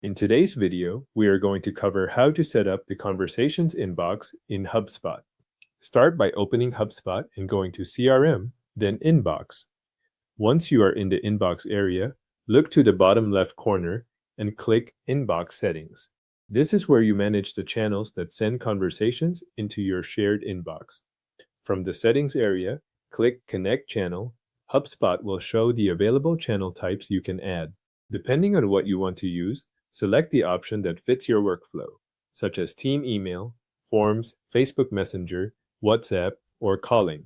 In today's video, we are going to cover how to set up the Conversations inbox in HubSpot. Start by opening HubSpot and going to CRM, then Inbox. Once you are in the Inbox area, look to the bottom left corner and click Inbox Settings. This is where you manage the channels that send conversations into your shared inbox. From the Settings area, click Connect Channel. HubSpot will show the available channel types you can add. Depending on what you want to use, select the option that fits your workflow, such as team email, forms, Facebook Messenger, WhatsApp, or calling.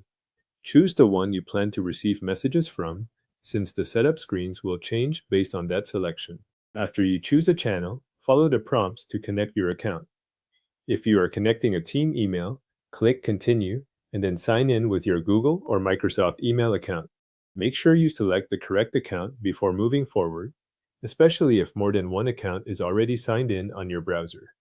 Choose the one you plan to receive messages from, since the setup screens will change based on that selection. After you choose a channel, follow the prompts to connect your account. If you are connecting a team email, click Continue and then sign in with your Google or Microsoft email account. Make sure you select the correct account before moving forward, especially if more than one account is already signed in on your browser.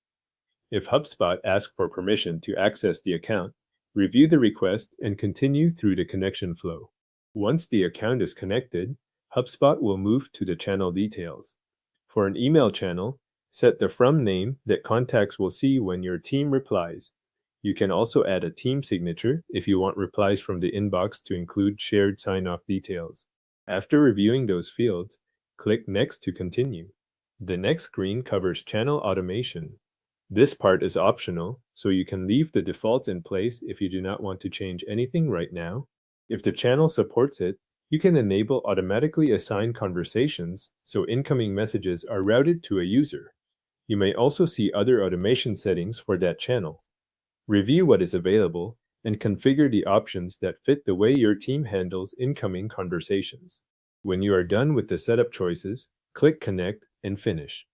If HubSpot asks for permission to access the account, review the request and continue through the connection flow. Once the account is connected, HubSpot will move to the channel details. For an email channel, set the from name that contacts will see when your team replies. You can also add a team signature if you want replies from the inbox to include shared sign-off details. After reviewing those fields, click Next to continue. The next screen covers channel automation. This part is optional, so you can leave the defaults in place if you do not want to change anything right now. If the channel supports it, you can enable automatically assigned conversations so incoming messages are routed to a user. You may also see other automation settings for that channel. Review what is available and configure the options that fit the way your team handles incoming conversations. When you are done with the setup choices, click Connect and Finish.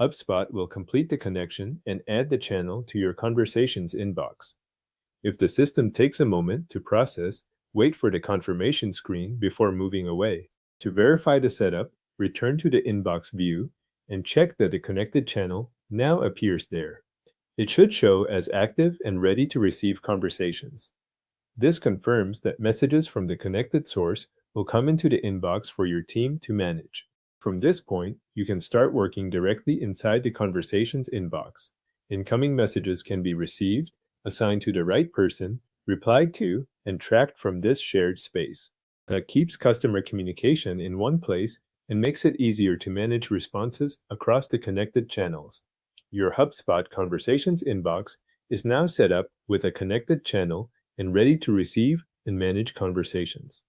HubSpot will complete the connection and add the channel to your Conversations inbox. If the system takes a moment to process, wait for the confirmation screen before moving away. To verify the setup, return to the inbox view and check that the connected channel now appears there. It should show as active and ready to receive conversations. This confirms that messages from the connected source will come into the inbox for your team to manage. From this point, you can start working directly inside the Conversations inbox. Incoming messages can be received, assigned to the right person, replied to, and tracked from this shared space. That keeps customer communication in one place and makes it easier to manage responses across the connected channels. Your HubSpot Conversations inbox is now set up with a connected channel and ready to receive and manage conversations.